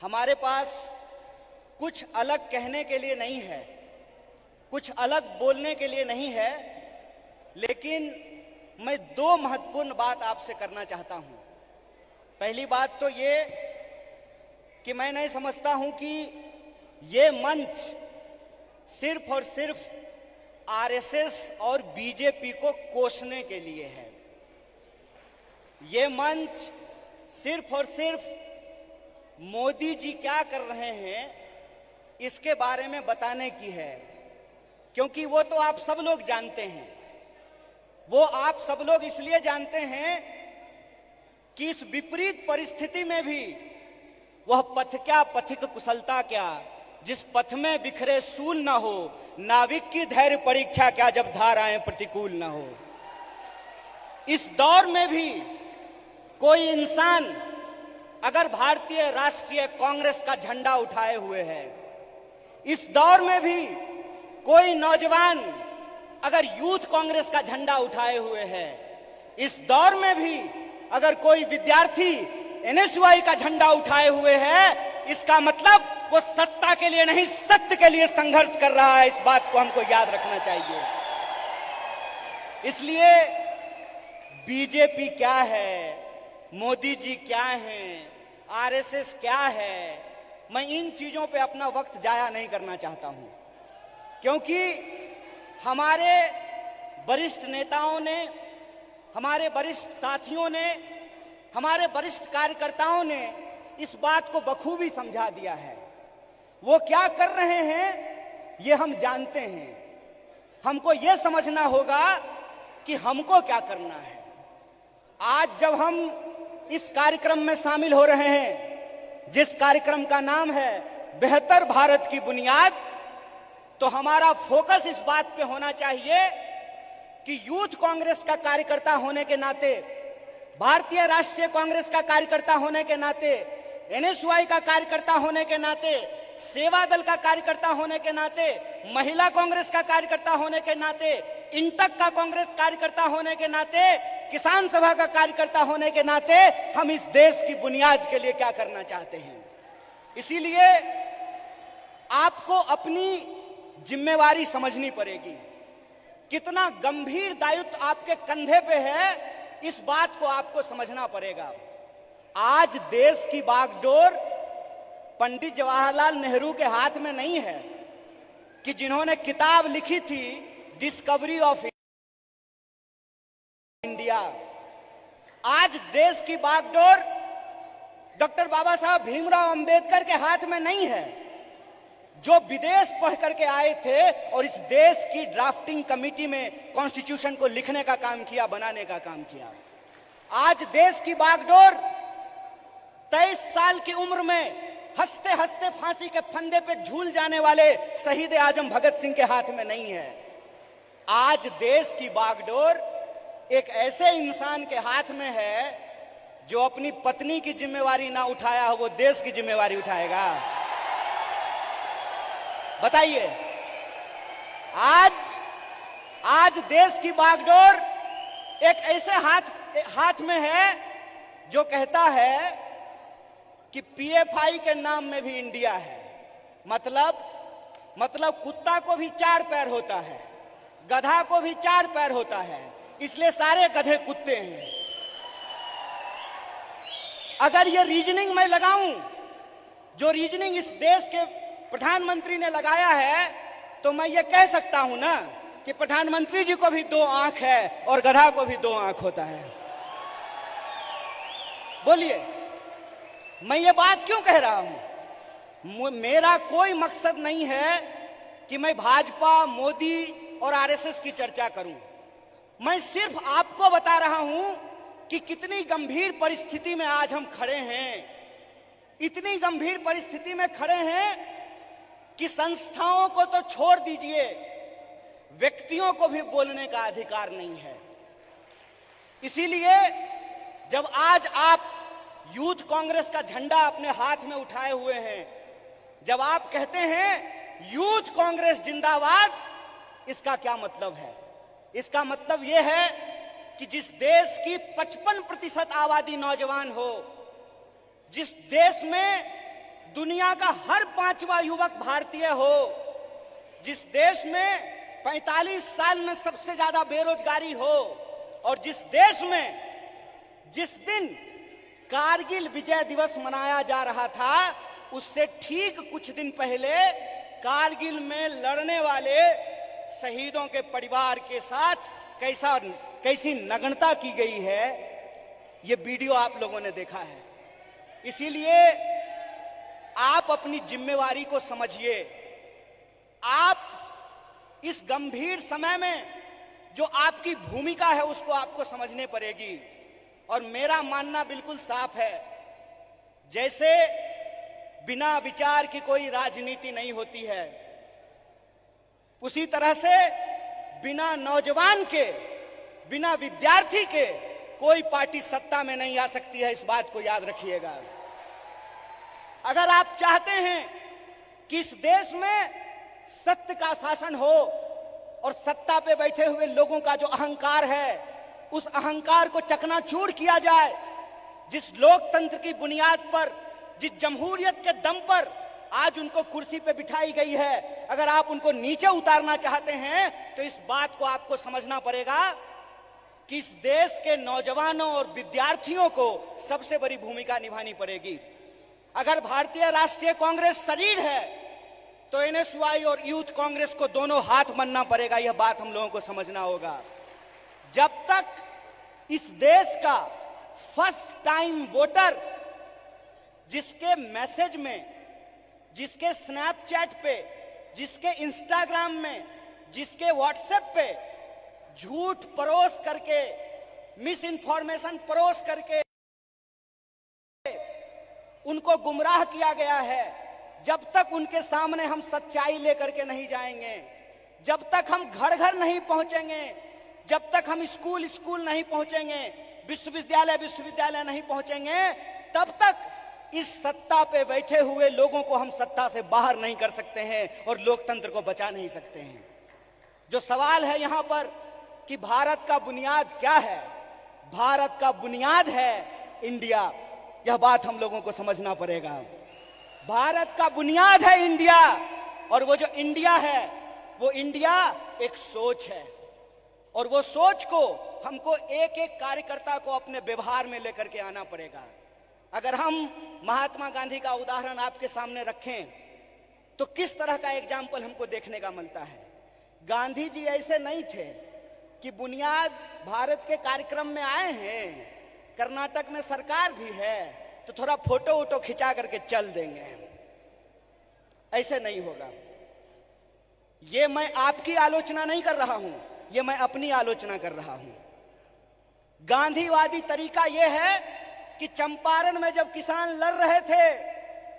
हमारे पास कुछ अलग कहने के लिए नहीं है, कुछ अलग बोलने के लिए नहीं है, लेकिन मैं दो महत्वपूर्ण बात आपसे करना चाहता हूं। पहली बात तो ये कि मैं नहीं समझता हूं कि ये मंच सिर्फ और सिर्फ आरएसएस और बीजेपी को कोसने के लिए है। ये मंच सिर्फ और सिर्फ मोदी जी क्या कर रहे हैं इसके बारे में बताने की है, क्योंकि वो तो आप सब लोग जानते हैं। वो आप सब लोग इसलिए जानते हैं कि इस विपरीत परिस्थिति में भी वह पथ क्या, पथिक कुशलता क्या, जिस पथ में बिखरे सूल न हो, नाविक की धैर्य परीक्षा क्या, जब धाराएं प्रतिकूल न हो। इस दौर में भी कोई इंसान अगर भारतीय राष्ट्रीय कांग्रेस का झंडा उठाए हुए है, इस दौर में भी कोई नौजवान अगर यूथ कांग्रेस का झंडा उठाए हुए है, इस दौर में भी अगर कोई विद्यार्थी एनएसयूआई का झंडा उठाए हुए है, इसका मतलब वो सत्ता के लिए नहीं, सत्य के लिए संघर्ष कर रहा है। इस बात को हमको याद रखना चाहिए। इसलिए बीजेपी क्या है, मोदी जी क्या हैं, आरएसएस क्या है, मैं इन चीजों पे अपना वक्त जाया नहीं करना चाहता हूं, क्योंकि हमारे वरिष्ठ नेताओं ने, हमारे वरिष्ठ साथियों ने, हमारे वरिष्ठ कार्यकर्ताओं ने इस बात को बखूबी समझा दिया है। वो क्या कर रहे हैं ये हम जानते हैं। हमको ये समझना होगा कि हमको क्या करना है। आज जब हम इस कार्यक्रम में शामिल हो रहे हैं, जिस कार्यक्रम का नाम है बेहतर भारत की बुनियाद, तो हमारा फोकस इस बात पे होना चाहिए कि यूथ कांग्रेस का कार्यकर्ता होने के नाते, भारतीय राष्ट्रीय कांग्रेस का कार्यकर्ता होने के नाते, एनएसयूआई का कार्यकर्ता होने के नाते, सेवा दल का कार्यकर्ता होने के नाते, महिला कांग्रेस का कार्यकर्ता होने के नाते, इंटक का कांग्रेस कार्यकर्ता होने के नाते, किसान सभा का कार्यकर्ता होने के नाते हम इस देश की बुनियाद के लिए क्या करना चाहते हैं। इसीलिए आपको अपनी जिम्मेवारी समझनी पड़ेगी। कितना गंभीर दायित्व आपके कंधे पे है, इस बात को आपको समझना पड़ेगा। आज देश की बागडोर पंडित जवाहरलाल नेहरू के हाथ में नहीं है कि जिन्होंने किताब लिखी थी डिस्कवरी ऑफ इंडिया। आज देश की बागडोर डॉक्टर बाबा साहब भीमराव अंबेडकर के हाथ में नहीं है, जो विदेश पढ़ करके आए थे और इस देश की ड्राफ्टिंग कमेटी में कॉन्स्टिट्यूशन को लिखने का काम किया, बनाने का काम किया। आज देश की बागडोर 23 साल की उम्र में हंसते हंसते फांसी के फंदे पे झूल जाने वाले शहीद आजम भगत सिंह के हाथ में नहीं है। आज देश की बागडोर एक ऐसे इंसान के हाथ में है जो अपनी पत्नी की जिम्मेवारी ना उठाया हो, वो देश की जिम्मेवारी उठाएगा। बताइए, आज देश की बागडोर एक ऐसे हाथ में है जो कहता है कि पीएफआई के नाम में भी इंडिया है। मतलब कुत्ता को भी 4 पैर होता है, गधा को भी 4 पैर होता है, इसलिए सारे गधे कुत्ते हैं। अगर ये रीजनिंग मैं लगाऊं, जो रीजनिंग इस देश के प्रधानमंत्री ने लगाया है, तो मैं ये कह सकता हूं ना कि प्रधानमंत्री जी को भी 2 आंख है और गधा को भी 2 आंख होता है। बोलिए, मैं ये बात क्यों कह रहा हूं? मेरा कोई मकसद नहीं है कि मैं भाजपा, मोदी और आरएसएस की चर्चा करूं। मैं सिर्फ आपको बता रहा हूं कि कितनी गंभीर परिस्थिति में आज हम खड़े हैं। इतनी गंभीर परिस्थिति में खड़े हैं कि संस्थाओं को तो छोड़ दीजिए, व्यक्तियों को भी बोलने का अधिकार नहीं है। इसीलिए जब आज आप यूथ कांग्रेस का झंडा अपने हाथ में उठाए हुए हैं, जब आप कहते हैं यूथ कांग्रेस जिंदाबाद, इसका क्या मतलब है? इसका मतलब यह है कि जिस देश की 55% आबादी नौजवान हो, जिस देश में दुनिया का हर 5वां युवक भारतीय हो, जिस देश में 45 साल में सबसे ज्यादा बेरोजगारी हो, और जिस देश में जिस दिन कारगिल विजय दिवस मनाया जा रहा था, उससे ठीक कुछ दिन पहले कारगिल में लड़ने वाले शहीदों के परिवार के साथ कैसी नग्नता की गई है, ये वीडियो आप लोगों ने देखा है। इसीलिए आप अपनी जिम्मेवारी को समझिए। आप इस गंभीर समय में जो आपकी भूमिका है उसको आपको समझने पड़ेगी। और मेरा मानना बिल्कुल साफ है, जैसे बिना विचार की कोई राजनीति नहीं होती है, उसी तरह से बिना नौजवान के, बिना विद्यार्थी के कोई पार्टी सत्ता में नहीं आ सकती है। इस बात को याद रखिएगा। अगर आप चाहते हैं कि इस देश में सत्य का शासन हो और सत्ता पे बैठे हुए लोगों का जो अहंकार है, उस अहंकार को चकनाचूर किया जाए, जिस लोकतंत्र की बुनियाद पर, जिस जमहूरियत के दम पर आज उनको कुर्सी पे बिठाई गई है, अगर आप उनको नीचे उतारना चाहते हैं तो इस बात को आपको समझना पड़ेगा कि इस देश के नौजवानों और विद्यार्थियों को सबसे बड़ी भूमिका निभानी पड़ेगी। अगर भारतीय राष्ट्रीय कांग्रेस शरीर है तो एनएसयूआई और यूथ कांग्रेस को दोनों हाथ मलना पड़ेगा। यह बात हम लोगों को समझना होगा। जब तक इस देश का फर्स्ट टाइम वोटर, जिसके मैसेज में, जिसके स्नैपचैट पे, जिसके इंस्टाग्राम में, जिसके व्हाट्सएप पे झूठ परोस करके, मिस इंफॉर्मेशन परोस करके उनको गुमराह किया गया है, जब तक उनके सामने हम सच्चाई लेकर के नहीं जाएंगे, जब तक हम घर घर नहीं पहुंचेंगे, जब तक हम स्कूल स्कूल नहीं पहुंचेंगे, विश्वविद्यालय विश्वविद्यालय नहीं पहुंचेंगे, तब तक इस सत्ता पे बैठे हुए लोगों को हम सत्ता से बाहर नहीं कर सकते हैं और लोकतंत्र को बचा नहीं सकते हैं। जो सवाल है यहां पर कि भारत का बुनियाद क्या है, भारत का बुनियाद है इंडिया। यह बात हम लोगों को समझना पड़ेगा। भारत का बुनियाद है इंडिया, और वो जो इंडिया है, वो इंडिया एक सोच है, और वो सोच को हमको एक एक कार्यकर्ता को अपने व्यवहार में लेकर के आना पड़ेगा। अगर हम महात्मा गांधी का उदाहरण आपके सामने रखें तो किस तरह का एग्जाम्पल हमको देखने का मिलता है। गांधी जी ऐसे नहीं थे कि बुनियाद भारत के कार्यक्रम में आए हैं, कर्नाटक में सरकार भी है तो थोड़ा फोटो वोटो खिंचा करके चल देंगे, ऐसे नहीं होगा। ये मैं आपकी आलोचना नहीं कर रहा हूं, ये मैं अपनी आलोचना कर रहा हूं। गांधीवादी तरीका यह है कि चंपारण में जब किसान लड़ रहे थे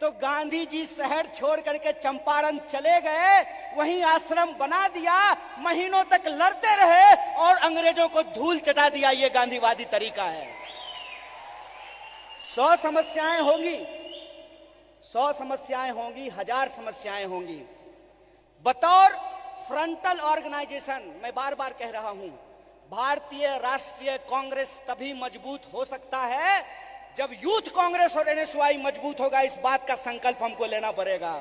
तो गांधी जी शहर छोड़ करके चंपारण चले गए, वहीं आश्रम बना दिया, महीनों तक लड़ते रहे और अंग्रेजों को धूल चटा दिया। ये गांधीवादी तरीका है। 100 समस्याएं होंगी, 100 समस्याएं होंगी, 1000 समस्याएं होंगी। बतौर फ्रंटल ऑर्गेनाइजेशन मैं बार बार कह रहा हूं, भारतीय राष्ट्रीय कांग्रेस तभी मजबूत हो सकता है जब यूथ कांग्रेस और एनएसयूआई मजबूत होगा। इस बात का संकल्प हमको लेना पड़ेगा।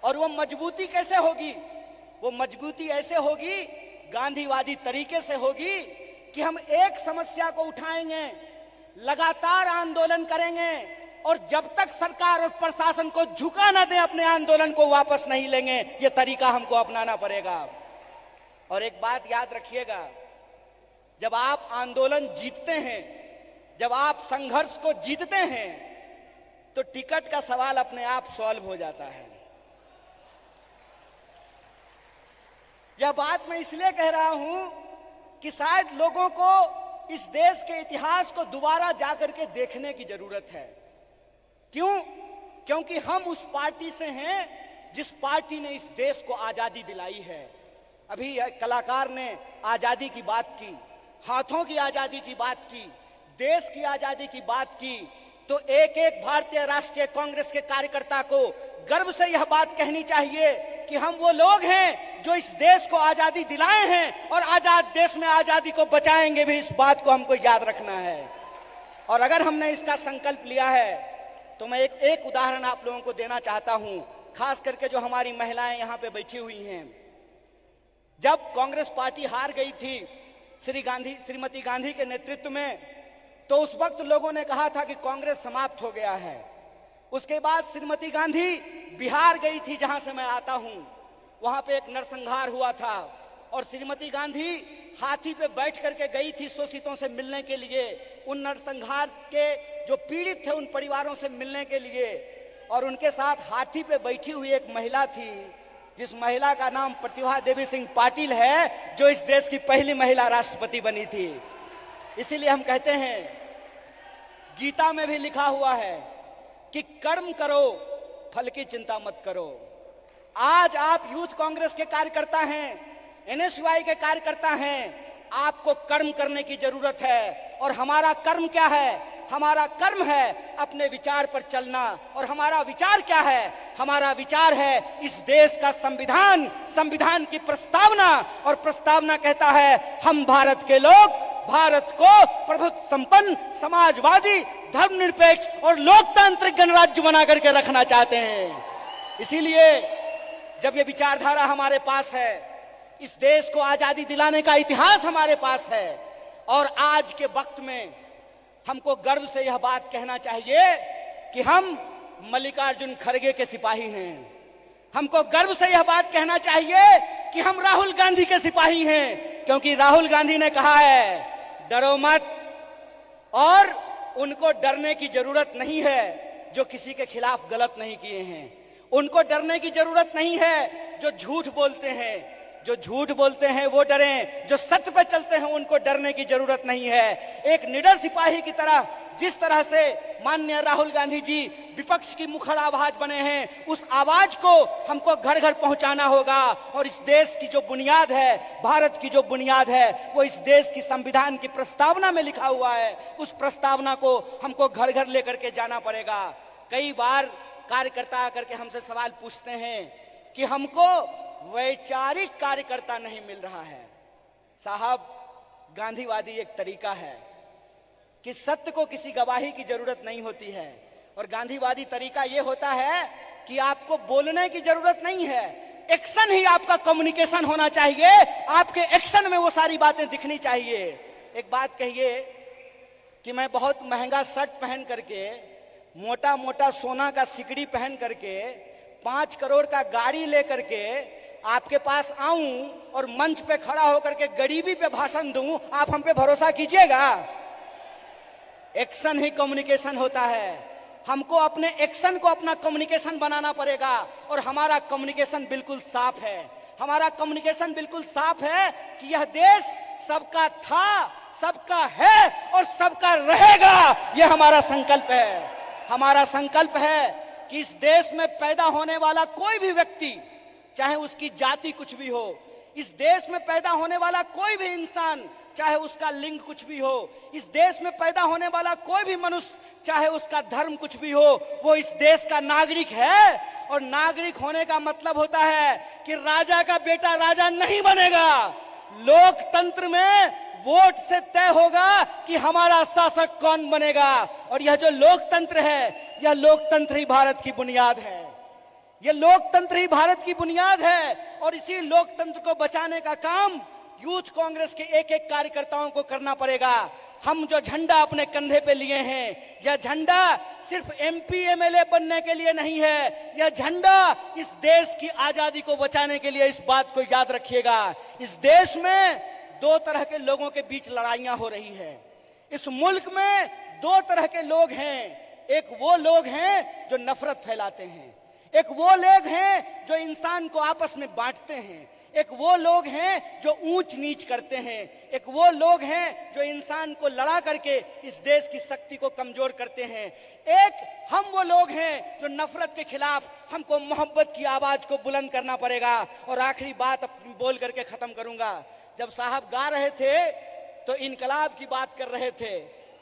और वो मजबूती कैसे होगी? वो मजबूती ऐसे होगी, गांधीवादी तरीके से होगी कि हम एक समस्या को उठाएंगे, लगातार आंदोलन करेंगे, और जब तक सरकार और प्रशासन को झुका ना दें, अपने आंदोलन को वापस नहीं लेंगे। ये तरीका हमको अपनाना पड़ेगा। और एक बात याद रखिएगा, जब आप आंदोलन जीतते हैं, जब आप संघर्ष को जीतते हैं, तो टिकट का सवाल अपने आप सॉल्व हो जाता है। यह बात मैं इसलिए कह रहा हूं कि शायद लोगों को इस देश के इतिहास को दोबारा जाकर के देखने की जरूरत है। क्यों? क्योंकि हम उस पार्टी से हैं जिस पार्टी ने इस देश को आजादी दिलाई है। अभी एक कलाकार ने आजादी की बात की, हाथों की आजादी की बात की, देश की आजादी की बात की, तो एक एक भारतीय राष्ट्रीय कांग्रेस के कार्यकर्ता को गर्व से यह बात कहनी चाहिए कि हम वो लोग हैं जो इस देश को आजादी दिलाए हैं और आजाद देश में आजादी को बचाएंगे भी। इस बात को हमको याद रखना है। और अगर हमने इसका संकल्प लिया है तो मैं एक उदाहरण आप लोगों को देना चाहता हूं, खास करके जो हमारी महिलाएं यहां पे बैठी हुई हैं। जब कांग्रेस पार्टी हार गई थी श्रीमती गांधी के नेतृत्व में, तो उस वक्त लोगों ने कहा था कि कांग्रेस समाप्त हो गया है। उसके बाद श्रीमती गांधी बिहार गई थी, जहां से मैं आता हूं। वहां पे एक नरसंहार हुआ था और श्रीमती गांधी हाथी पे बैठ करके गई थी शोषितों से मिलने के लिए, उन नरसंहार के जो पीड़ित थे उन परिवारों से मिलने के लिए। और उनके साथ हाथी पे बैठी हुई एक महिला थी, जिस महिला का नाम प्रतिभा देवी सिंह पाटिल है, जो इस देश की पहली महिला राष्ट्रपति बनी थी। इसीलिए हम कहते हैं, गीता में भी लिखा हुआ है कि कर्म करो, फल की चिंता मत करो। आज आप यूथ कांग्रेस के कार्यकर्ता हैं, एनएसयूआई के कार्यकर्ता हैं, आपको कर्म करने की जरूरत है। और हमारा कर्म क्या है? हमारा कर्म है अपने विचार पर चलना। और हमारा विचार क्या है? हमारा विचार है इस देश का संविधान, संविधान की प्रस्तावना। और प्रस्तावना कहता है, हम भारत के लोग भारत को प्रभुत्व संपन्न, समाजवादी, धर्मनिरपेक्ष और लोकतांत्रिक गणराज्य बना करके रखना चाहते हैं। इसीलिए जब ये विचारधारा हमारे पास है, इस देश को आजादी दिलाने का इतिहास हमारे पास है, और आज के वक्त में हमको गर्व से यह बात कहना चाहिए कि हम मल्लिकार्जुन खड़गे के सिपाही हैं। हमको गर्व से यह बात कहना चाहिए कि हम राहुल गांधी के सिपाही हैं, क्योंकि राहुल गांधी ने कहा है, डरो मत। और उनको डरने की जरूरत नहीं है जो किसी के खिलाफ गलत नहीं किए हैं। उनको डरने की जरूरत नहीं है जो झूठ बोलते हैं। जो झूठ बोलते हैं वो डरें, जो सत्य पे चलते हैं उनको डरने की जरूरत नहीं है। एक निडर सिपाही की तरह, जिस तरह से माननीय राहुल गांधी जी विपक्ष की मुखर आवाज बने हैं, उस आवाज को हमको घर घर पहुंचाना होगा। और इस देश की जो बुनियाद है, भारत की जो बुनियाद है, वो इस देश की संविधान की प्रस्तावना में लिखा हुआ है। उस प्रस्तावना को हमको घर घर लेकर के जाना पड़ेगा। कई बार कार्यकर्ता आकर के हमसे सवाल पूछते हैं कि हमको वैचारिक कार्यकर्ता नहीं मिल रहा है। साहब, गांधीवादी एक तरीका है कि सत्य को किसी गवाही की जरूरत नहीं होती है। और गांधीवादी तरीका यह होता है कि आपको बोलने की जरूरत नहीं है, एक्शन ही आपका कम्युनिकेशन होना चाहिए। आपके एक्शन में वो सारी बातें दिखनी चाहिए। एक बात कहिए कि मैं बहुत महंगा शर्ट पहन करके, मोटा मोटा सोना का सिकड़ी पहन करके, 5 करोड़ का गाड़ी लेकर के आपके पास आऊं और मंच पे खड़ा होकर के गरीबी पे भाषण दूं, आप हम पे भरोसा कीजिएगा? एक्शन ही कम्युनिकेशन होता है। हमको अपने एक्शन को अपना कम्युनिकेशन बनाना पड़ेगा। और हमारा कम्युनिकेशन बिल्कुल साफ है। हमारा कम्युनिकेशन बिल्कुल साफ है कि यह देश सबका था, सबका है और सबका रहेगा। यह हमारा संकल्प है। हमारा संकल्प है कि इस देश में पैदा होने वाला कोई भी व्यक्ति, चाहे उसकी जाति कुछ भी हो, इस देश में पैदा होने वाला कोई भी इंसान, चाहे उसका लिंग कुछ भी हो, इस देश में पैदा होने वाला कोई भी मनुष्य, चाहे उसका धर्म कुछ भी हो, वो इस देश का नागरिक है। और नागरिक होने का मतलब होता है कि राजा का बेटा राजा नहीं बनेगा। लोकतंत्र में वोट से तय होगा कि हमारा शासक कौन बनेगा। और यह जो लोकतंत्र है, यह लोकतंत्र ही भारत की बुनियाद है। यह लोकतंत्र ही भारत की बुनियाद है। और इसी लोकतंत्र को बचाने का काम यूथ कांग्रेस के एक एक कार्यकर्ताओं को करना पड़ेगा। हम जो झंडा अपने कंधे पे लिए हैं, यह झंडा सिर्फ एमपी एमएलए बनने के लिए नहीं है। यह झंडा इस देश की आजादी को बचाने के लिए। इस बात को याद रखिएगा। इस देश में 2 तरह के लोगों के बीच लड़ाइयां हो रही है। इस मुल्क में 2 तरह के लोग हैं। एक वो लोग हैं जो नफरत फैलाते हैं, एक वो लोग हैं जो इंसान को आपस में बांटते हैं, एक वो लोग हैं जो ऊंच नीच करते हैं, एक वो लोग हैं जो इंसान को लड़ा करके इस देश की शक्ति को कमजोर करते हैं। एक हम वो लोग हैं जो नफरत के खिलाफ हमको मोहब्बत की आवाज को बुलंद करना पड़ेगा। और आखिरी बात अपनी बोल करके खत्म करूंगा। जब साहब गा रहे थे तो इनकलाब की बात कर रहे थे,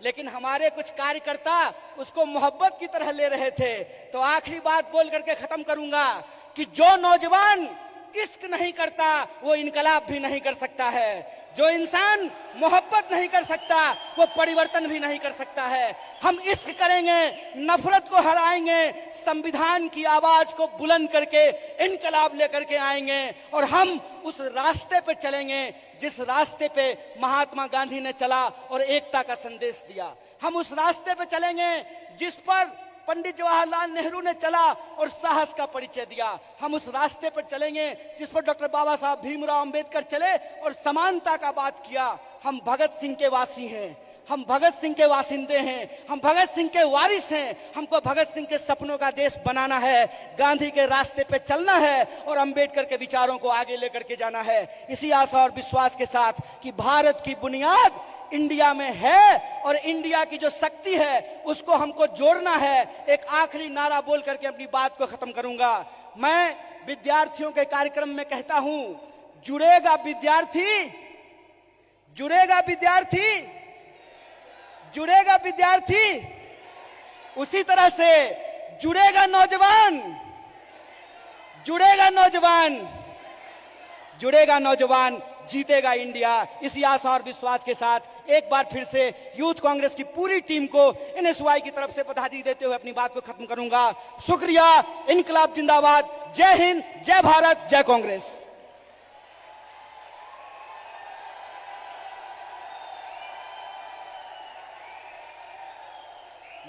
लेकिन हमारे कुछ कार्यकर्ता उसको मोहब्बत की तरह ले रहे थे। तो आखिरी बात बोल करके खत्म करूंगा कि जो नौजवान इश्क नहीं करता वो इनकलाब भी नहीं कर सकता है। जो इंसान मोहब्बत नहीं कर सकता वो परिवर्तन भी नहीं कर सकता है। हम इश्क करेंगे, नफरत को हराएंगे, संविधान की आवाज को बुलंद करके इनकलाब लेकर के आएंगे और हम उस रास्ते पे चलेंगे जिस रास्ते पे महात्मा गांधी ने चला और एकता का संदेश दिया। हम उस रास्ते पे चलेंगे जिस पर पंडित जवाहरलाल नेहरू ने चला और साहस का परिचय दिया। हम उस रास्ते पर चलेंगे जिस पर डॉक्टर बाबा साहब भीमराव अंबेडकर चले और समानता का बात किया। हम भगत सिंह के वासी हैं, हम भगत सिंह के वासिंदे हैं, हम भगत सिंह के वारिस हैं। हमको भगत सिंह के सपनों का देश बनाना है, गांधी के रास्ते पे चलना है और अंबेडकर के विचारों को आगे लेकर के जाना है। इसी आशा और विश्वास के साथ कि भारत की बुनियाद इंडिया में है और इंडिया की जो शक्ति है उसको हमको जोड़ना है। एक आखिरी नारा बोल करके अपनी बात को खत्म करूंगा। मैं विद्यार्थियों के कार्यक्रम में कहता हूं, जुड़ेगा विद्यार्थी, जुड़ेगा विद्यार्थी, जुड़ेगा विद्यार्थी, उसी तरह से जुड़ेगा नौजवान, जुड़ेगा नौजवान, जुड़ेगा नौजवान, जीतेगा इंडिया। इसी आशा और विश्वास के साथ एक बार फिर से यूथ कांग्रेस की पूरी टीम को एनएसयूआई की तरफ से बधाई देते हुए अपनी बात को खत्म करूंगा। शुक्रिया, इनकलाब जिंदाबाद, जय हिंद, जय भारत, जय कांग्रेस।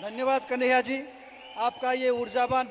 धन्यवाद कन्हैया जी, आपका ये ऊर्जावान